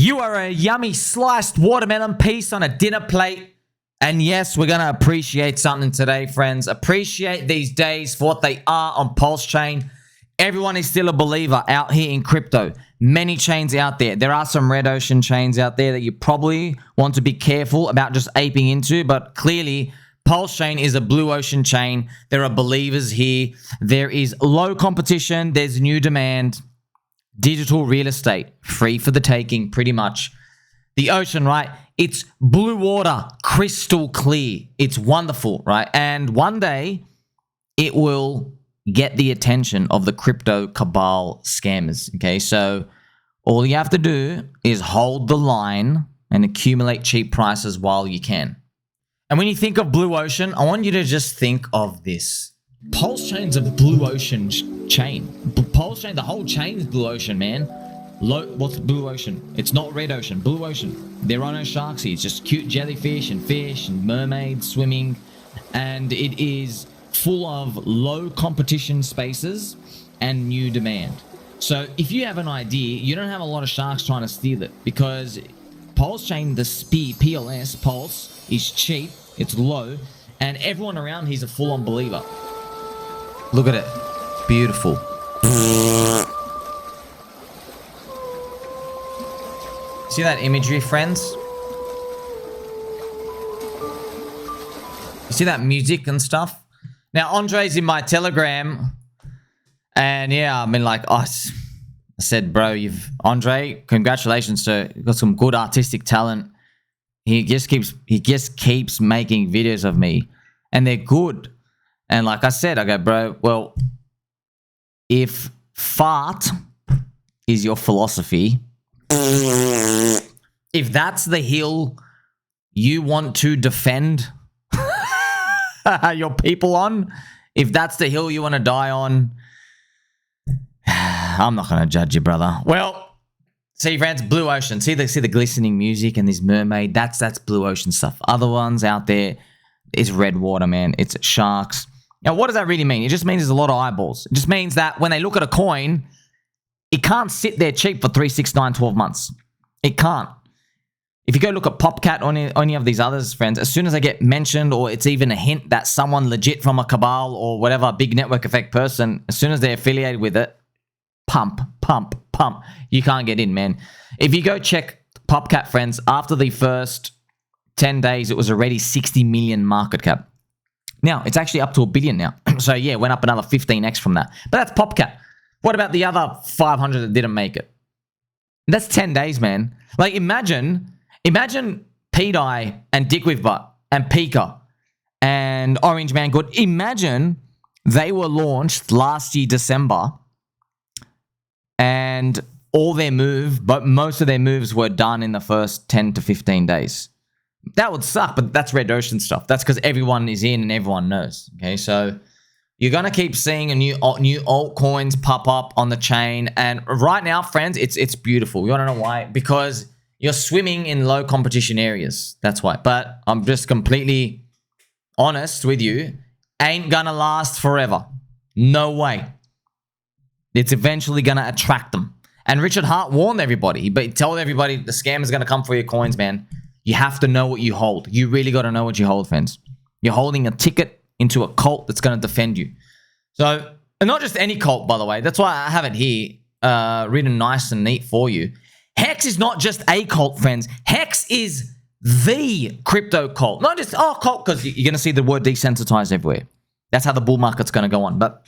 You are a yummy sliced watermelon piece on a dinner plate. And yes, we're going to appreciate something today, friends. Appreciate these days for what they are on PulseChain. Everyone is still a believer out here in crypto. Many chains out there. There are some red ocean chains out there that you probably want to be careful about just aping into. But clearly, PulseChain is a blue ocean chain. There are believers here. There is low competition. There's new demand. Digital real estate, free for the taking, pretty much. The ocean, right? It's blue water, crystal clear. It's wonderful, right? And one day, it will get the attention of the crypto cabal scammers, okay? So all you have to do is hold the line and accumulate cheap prices while you can. And when you think of blue ocean, I want you to just think of this. PulseChain's a blue ocean chain. PulseChain, the whole chain is blue ocean, man. What's blue ocean? It's not red ocean, blue ocean. There are no sharks here. It's just cute jellyfish and fish and mermaids swimming. And it is full of low competition spaces and new demand. So if you have an idea, you don't have a lot of sharks trying to steal it, because PulseChain, the PLS Pulse, is cheap, it's low, and everyone around here is a full-on believer. Look at it. Beautiful. See that imagery, friends? You see that music and stuff? Now, Andre's in my Telegram. And yeah, I mean, like, I said, bro, Andre, congratulations, sir. You've got some good artistic talent. He just keeps making videos of me. And they're good. And like I said, I go, bro, well, if fart is your philosophy, if that's the hill you want to defend your people on, if that's the hill you want to die on, I'm not going to judge you, brother. Well, see, friends, blue ocean. See the glistening music and this mermaid. That's blue ocean stuff. Other ones out there is red water, man. It's sharks. Now, what does that really mean? It just means there's a lot of eyeballs. It just means that when they look at a coin, it can't sit there cheap for 3, 6, 9, 12 months. It can't. If you go look at PopCat or any of these others, friends, as soon as they get mentioned, or it's even a hint that someone legit from a cabal or whatever, big network effect person, as soon as they're affiliated with it, pump. You can't get in, man. If you go check PopCat, friends, after the first 10 days, it was already 60 million market cap. Now, it's actually up to $1 billion now. So, yeah, went up another 15x from that. But that's PopCat. What about the other 500 that didn't make it? That's 10 days, man. Like, imagine P-Dye and Dick with Butt and Pika and Orange Man Good. Imagine they were launched last year, December, and most of their moves were done in the first 10 to 15 days. That would suck, but that's red ocean stuff. That's because everyone is in and everyone knows. Okay, so you're going to keep seeing new altcoins pop up on the chain. And right now, friends, it's beautiful. You want to know why? Because you're swimming in low competition areas. That's why. But I'm just completely honest with you. Ain't going to last forever. No way. It's eventually going to attract them. And Richard Hart warned everybody. But he told everybody the scam is going to come for your coins, man. You have to know what you hold. You really got to know what you hold, friends. You're holding a ticket into a cult that's going to defend you. So, and not just any cult, by the way. That's why I have it here written nice and neat for you. Hex is not just a cult, friends. Hex is the crypto cult. Not just, cult, because you're going to see the word desensitized everywhere. That's how the bull market's going to go on. But,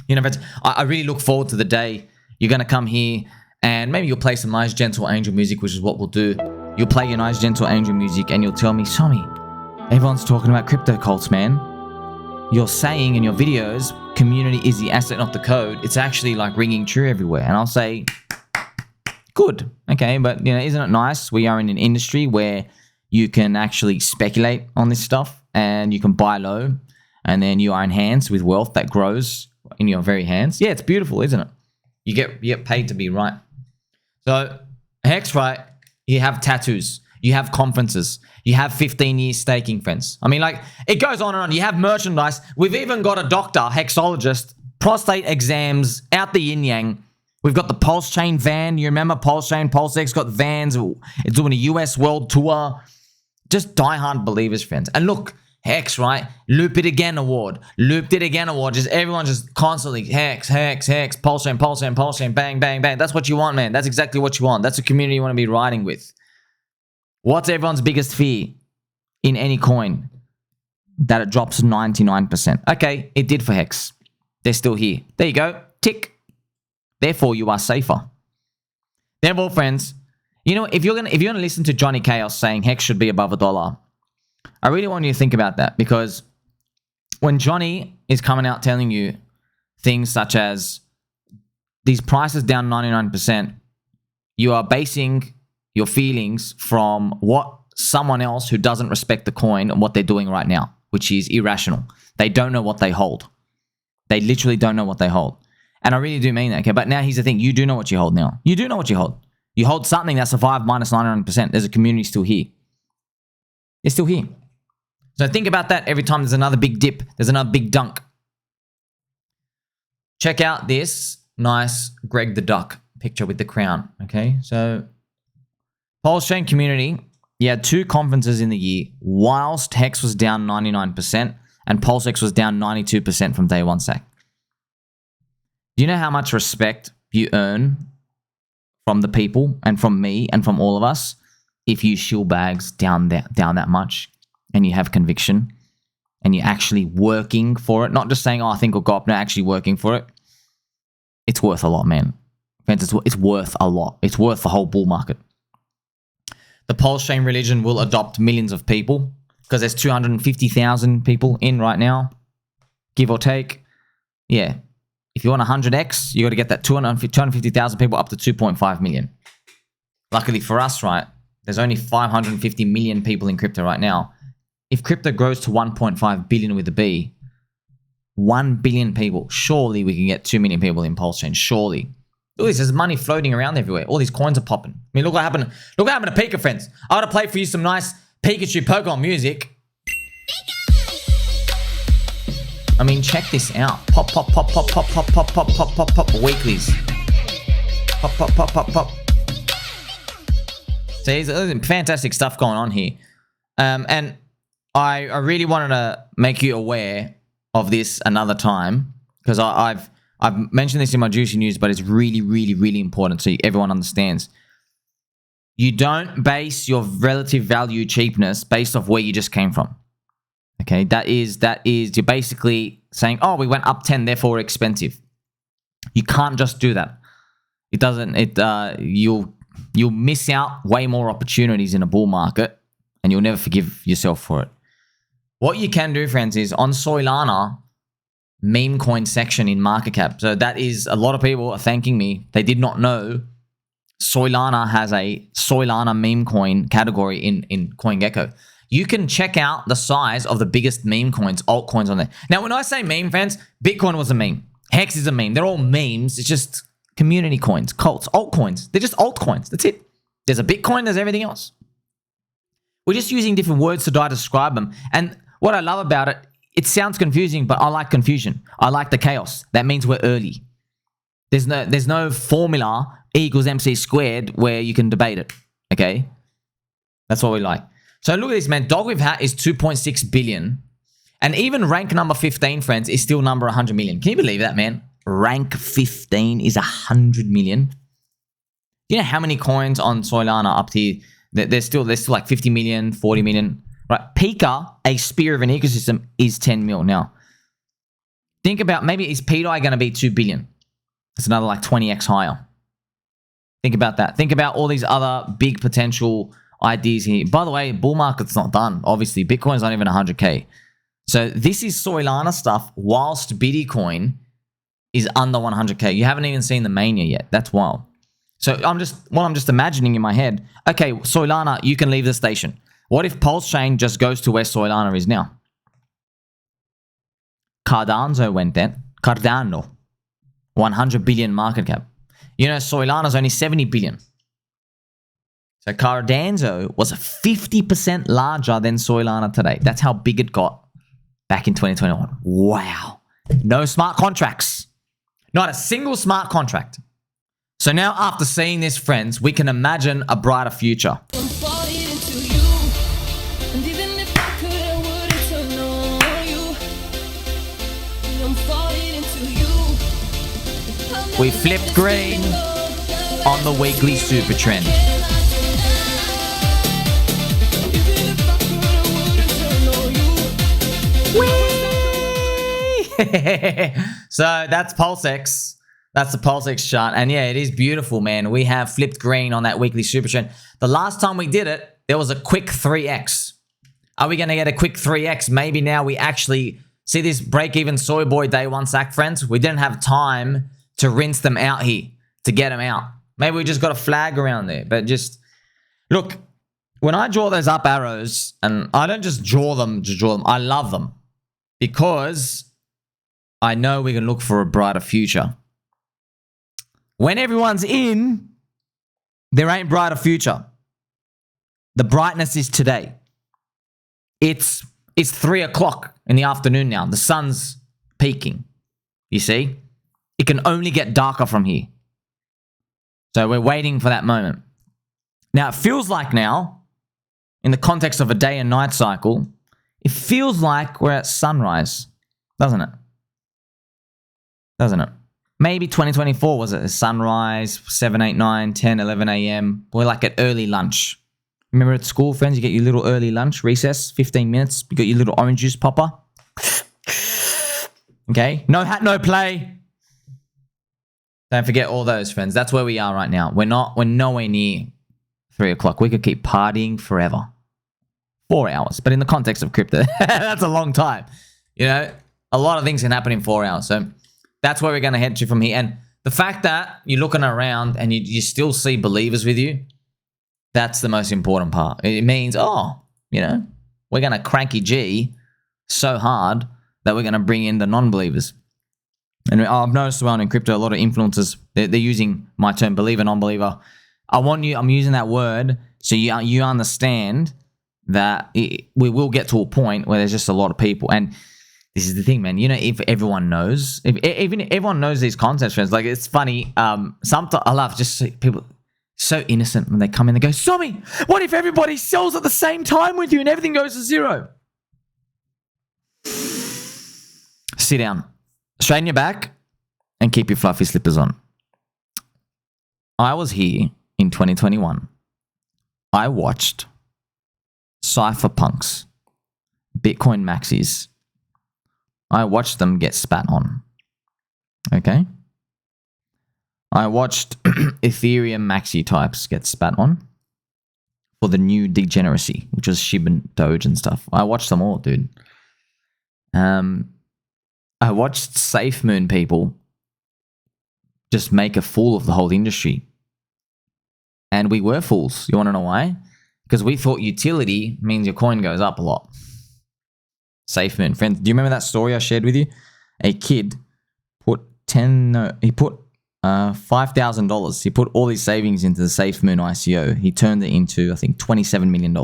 you know, friends, I really look forward to the day you're going to come here and maybe you'll play some nice, gentle angel music, which is what we'll do. You'll play your nice, gentle angel music and you'll tell me, Somi, everyone's talking about crypto cults, man. You're saying in your videos, community is the asset, not the code. It's actually like ringing true everywhere. And I'll say, good. Okay, but you know, isn't it nice? We are in an industry where you can actually speculate on this stuff and you can buy low and then you are enhanced with wealth that grows in your very hands. Yeah, it's beautiful, isn't it? You get paid to be right. So, Hex, right? You have tattoos. You have conferences. You have 15 years staking, friends. I mean, like, it goes on and on. You have merchandise. We've even got a doctor, hexologist, prostate exams, out the yin-yang. We've got the PulseChain van. You remember PulseChain? PulseX got vans. It's doing a US world tour. Just diehard believers, friends. And look, Hex, right? Loop it again award. Looped it again award. Just everyone just constantly Hex, PulseChain, bang, bang, bang. That's what you want, man. That's exactly what you want. That's a community you want to be riding with. What's everyone's biggest fear in any coin? That it drops 99%. Okay, it did for Hex. They're still here. There you go. Tick. Therefore, you are safer. Therefore, friends, you know, if you're gonna listen to Johnny Chaos saying Hex should be above $1, I really want you to think about that, because when Johnny is coming out telling you things such as these prices down 99%, you are basing your feelings from what someone else who doesn't respect the coin and what they're doing right now, which is irrational. They don't know what they hold. They literally don't know what they hold. And I really do mean that, okay? But now here's the thing. You do know what you hold now. You do know what you hold. You hold something that survived minus 99%. There's a community still here. It's still here. So think about that every time there's another big dip. There's another big dunk. Check out this nice Greg the Duck picture with the crown, okay? So PulseChain community, you had 2 conferences in the year whilst Hex was down 99% and PulseX was down 92% from day one sack. Do you know how much respect you earn from the people and from me and from all of us if you shill bags down that much and you have conviction and you're actually working for it? Not just saying, oh, I think it'll go up, no, actually working for it. It's worth a lot, man. Friends, it's worth a lot. It's worth the whole bull market. The PulseChain religion will adopt millions of people because there's 250,000 people in right now, give or take. Yeah. If you want 100x, you got to get that 250,000 people up to 2.5 million. Luckily for us, right, there's only 550 million people in crypto right now. If crypto grows to 1.5 billion with a B, 1 billion people, surely we can get 2 million people in PulseChain, surely. Look at this, there's money floating around everywhere. All these coins are popping. I mean, look what happened to Pika, friends. I want to play for you some nice Pikachu Pokemon music. I mean, check this out. Pop, pop, pop, pop, pop, pop, pop, pop, pop, pop, pop, weeklies. Pop, pop, pop, pop, pop. So there's fantastic stuff going on here. And I really wanted to make you aware of this another time, because I've mentioned this in my Juicy News, but it's really, really, really important so everyone understands. You don't base your relative value cheapness based off where you just came from. Okay, that is, you're basically saying, oh, we went up 10, therefore we're expensive. You can't just do that. It doesn't, you'll miss out way more opportunities in a bull market, and you'll never forgive yourself for it. What you can do, friends, is on Soylana, meme coin section in market cap. So that is, a lot of people are thanking me. They did not know Soylana has a Soylana meme coin category in CoinGecko. You can check out the size of the biggest meme coins, altcoins on there. Now, when I say meme, friends, Bitcoin was a meme. Hex is a meme. They're all memes. It's just community coins, cults, altcoins. They're just altcoins. That's it. There's a Bitcoin, there's everything else. We're just using different words to describe them. And what I love about it, it sounds confusing, but I like confusion. I like the chaos. That means we're early. There's no formula E equals MC squared where you can debate it. Okay? That's what we like. So look at this, man. Dog with hat is 2.6 billion. And even rank number 15, friends, is still number 100 million. Can you believe that, man? Rank 15 is 100 million. You know how many coins on Soylana up here? There's still like 50 million, 40 million. Right? Pika, a spear of an ecosystem, is 10 mil now. Think about, maybe is PDI going to be 2 billion? It's another like 20x higher. Think about that. Think about all these other big potential ideas here. By the way, bull market's not done. Obviously, Bitcoin's not even 100K. So this is Soylana stuff whilst Bitcoin is under 100K. You haven't even seen the mania yet. That's wild. So I'm just imagining in my head, okay, Soylana, you can leave the station. What if PulseChain just goes to where Soylana is now? Cardano went then. Cardano. 100 billion market cap. You know, Soylana's only 70 billion. So Cardano was 50% larger than Soylana today. That's how big it got back in 2021. Wow. No smart contracts. Not a single smart contract. So now after seeing this, friends, we can imagine a brighter future. We flipped green on the weekly super trend. So that's PulseX. That's the PulseX chart. And yeah, it is beautiful, man. We have flipped green on that weekly super trend. The last time we did it, there was a quick 3x. Are we going to get a quick 3x? Maybe now we actually see this break-even soy boy day one sack, friends. We didn't have time to rinse them out here, to get them out. Maybe we just got a flag around there. But just, look, when I draw those up arrows, and I don't just draw them to draw them, I love them. Because I know we can look for a brighter future. When everyone's in, there ain't brighter future. The brightness is today. It's 3 o'clock in the afternoon now. The sun's peaking. You see? It can only get darker from here. So we're waiting for that moment. Now, it feels like now, in the context of a day and night cycle, it feels like we're at sunrise, doesn't it? Doesn't it? Maybe 2024 was it? A sunrise, 7, 8, 9, 10, 11 a.m. We're like at early lunch. Remember at school, friends, you get your little early lunch, recess, 15 minutes. You got your little orange juice popper. Okay? No hat, no play. Don't forget all those, friends. That's where we are right now. We're nowhere near 3 o'clock. We could keep partying forever. 4 hours. But in the context of crypto, that's a long time. You know, a lot of things can happen in 4 hours. So that's where we're going to head to from here. And the fact that you're looking around and you still see believers with you, that's the most important part. It means, oh, you know, we're going to cranky G so hard that we're going to bring in the non-believers. And I've noticed around in crypto, a lot of influencers, they're using my term believer, non-believer. I'm using that word so you understand that we will get to a point where there's just a lot of people. And this is the thing, man. You know, if everyone knows, if everyone knows these concepts, friends, like it's funny. Sometimes I love just see people so innocent when they come in and go, Somi, what if everybody sells at the same time with you and everything goes to zero? Sit down, straighten your back, and keep your fluffy slippers on. I was here in 2021. I watched cypherpunks, Bitcoin maxis. I watched them get spat on. Okay? I watched Ethereum maxi types get spat on for the new degeneracy, which was SHIB and Doge and stuff. I watched them all, dude. I watched Safemoon people just make a fool of the whole industry. And we were fools. You want to know why? Because we thought utility means your coin goes up a lot. Safemoon, friends. Do you remember that story I shared with you? A kid put $5,000. He put all his savings into the Safemoon ICO. He turned it into, I think, $27 million.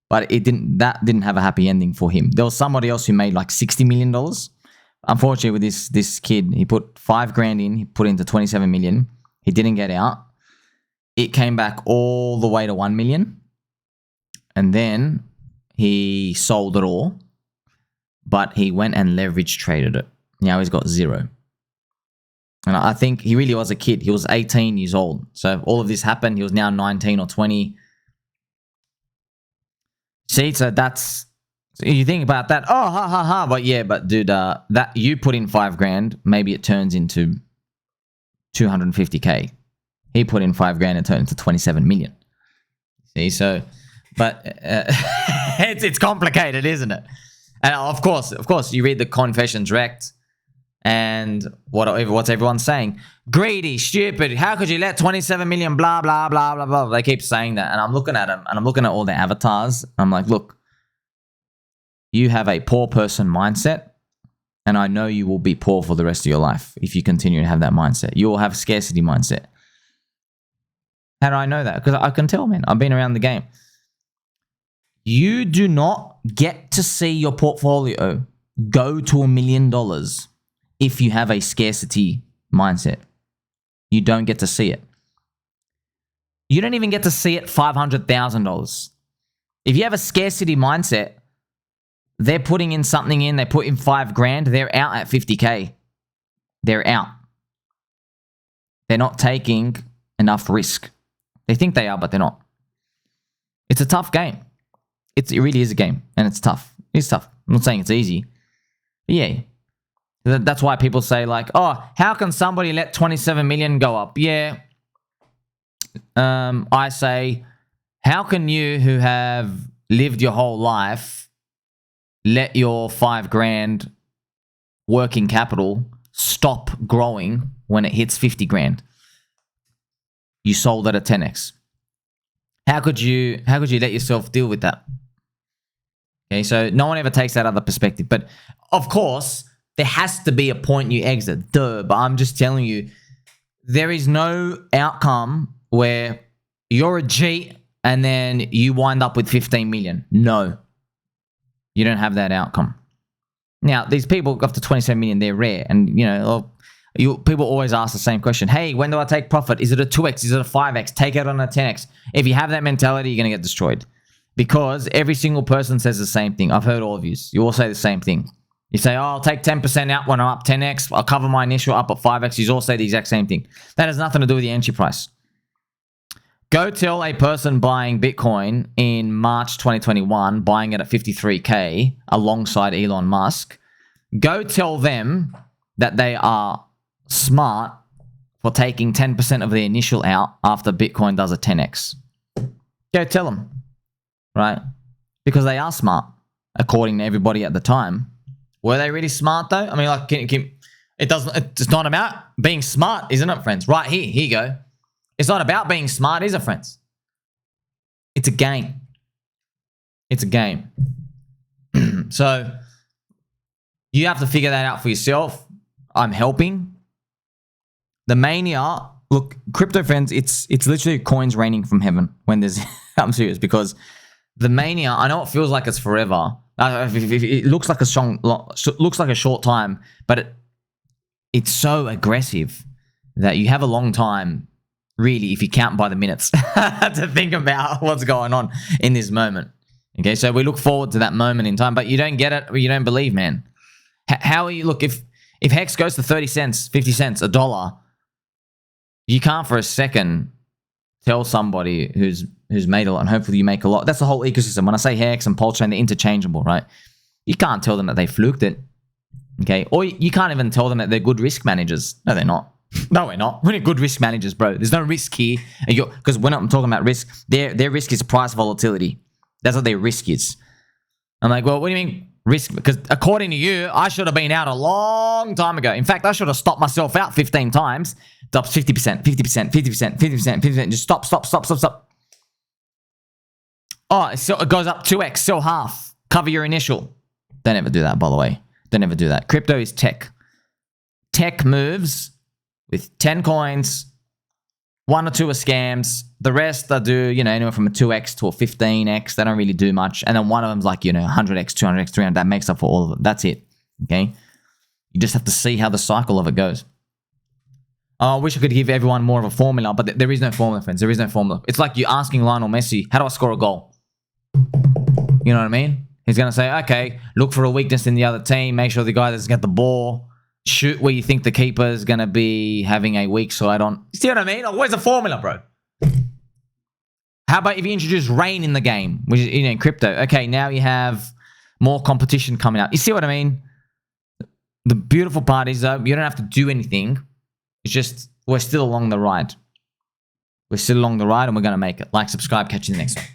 But that didn't have a happy ending for him. There was somebody else who made like $60 million. Unfortunately, with this kid, he put $5,000 in. He put into $27 million. He didn't get out. It came back all the way to $1 million. And then he sold it all. But he went and leverage traded it. Now he's got zero. And I think he really was a kid. He was 18 years old. So all of this happened. He was now 19 or 20. See, so you think about that. Oh, ha, ha, ha. But yeah, but dude, that you put in $5,000, maybe it turns into 250K. He put in $5,000 and turned into 27 million. See, so, but it's complicated, isn't it? And of course, you read the Confessions Rect, and what's everyone saying? Greedy, stupid. How could you let 27 million? Blah blah blah blah blah. They keep saying that, and I'm looking at them, and I'm looking at all their avatars. I'm like, look, you have a poor person mindset, and I know you will be poor for the rest of your life if you continue to have that mindset. You will have a scarcity mindset. How do I know that? Because I can tell, man. I've been around the game. You do not get to see your portfolio go to $1 million if you have a scarcity mindset. You don't get to see it. You don't even get to see it $500,000. If you have a scarcity mindset, they're putting in something in, they put in $5,000, they're out at 50K. They're out. They're not taking enough risk. They think they are, but they're not. It's a tough game. It really is a game, and it's tough. It's tough. I'm not saying it's easy. But yeah. That's why people say like, oh, how can somebody let 27 million go up? Yeah. I say, how can you who have lived your whole life let your $5,000 working capital stop growing when it hits 50 grand? You sold at a 10x. How could you let yourself deal with that? Okay, so no one ever takes that other perspective. But of course, there has to be a point you exit. Duh, but I'm just telling you, there is no outcome where you're a G and then you wind up with 15 million. No. You don't have that outcome. Now, these people up to 27 million, they're rare. And, you know, people always ask the same question. Hey, when do I take profit? Is it a 2x? Is it a 5x? Take it on a 10x. If you have that mentality, you're going to get destroyed. Because every single person says the same thing. I've heard all of you. You all say the same thing. You say, oh, I'll take 10% out when I'm up 10x. I'll cover my initial up at 5x. You all say the exact same thing. That has nothing to do with the entry price. Go tell a person buying Bitcoin in March 2021, buying it at 53K alongside Elon Musk. Go tell them that they are smart for taking 10% of the initial out after Bitcoin does a 10x. Go tell them, right? Because they are smart, according to everybody at the time. Were they really smart though? I mean, like, it's not about being smart, isn't it, friends? Right here you go. It's not about being smart, is it, friends? It's a game. It's a game. So you have to figure that out for yourself. I'm helping. The mania, look, crypto friends, it's literally coins raining from heaven when there's, I'm serious, because the mania, I know it feels like it's forever. It looks like a short time, but it's so aggressive that you have a long time, really, if you count by the minutes, to think about what's going on in this moment. Okay, so we look forward to that moment in time, but you don't get it or you don't believe, man. How are you? Look, if Hex goes to 30 cents, 50 cents, $1, you can't for a second tell somebody who's made a lot, and hopefully you make a lot. That's the whole ecosystem. When I say Hex and PulseChain, they're interchangeable, right? You can't tell them that they fluked it, okay? Or you can't even tell them that they're good risk managers. No, they're not. No, we're not. We're good risk managers, bro. There's no risk here. Because when I'm talking about risk, their risk is price volatility. That's what their risk is. I'm like, well, what do you mean risk? Because according to you, I should have been out a long time ago. In fact, I should have stopped myself out 15 times. Stops 50%, 50%, 50%, 50%, 50%. Just stop. Oh, it goes up 2x, sell half. Cover your initial. Don't ever do that, by the way. Don't ever do that. Crypto is tech. Tech moves with 10 coins, 1 or 2 are scams. The rest I do, anywhere from a 2x to a 15x. They don't really do much. And then one of them's like, 100x, 200x, 300. That makes up for all of them. That's it. Okay? You just have to see how the cycle of it goes. I wish I could give everyone more of a formula, but there is no formula, friends. There is no formula. It's like you asking Lionel Messi, how do I score a goal? You know what I mean? He's going to say, okay, look for a weakness in the other team. Make sure the guy doesn't get the ball. Shoot where you think the keeper is going to be having a weak side on. You see what I mean? Like, where's the formula, bro? How about if you introduce rain in the game, which is in crypto? Okay, now you have more competition coming out. You see what I mean? The beautiful part is, though, you don't have to do anything. It's just we're still along the ride. We're still along the ride, and we're going to make it. Like, subscribe, catch you in the next one.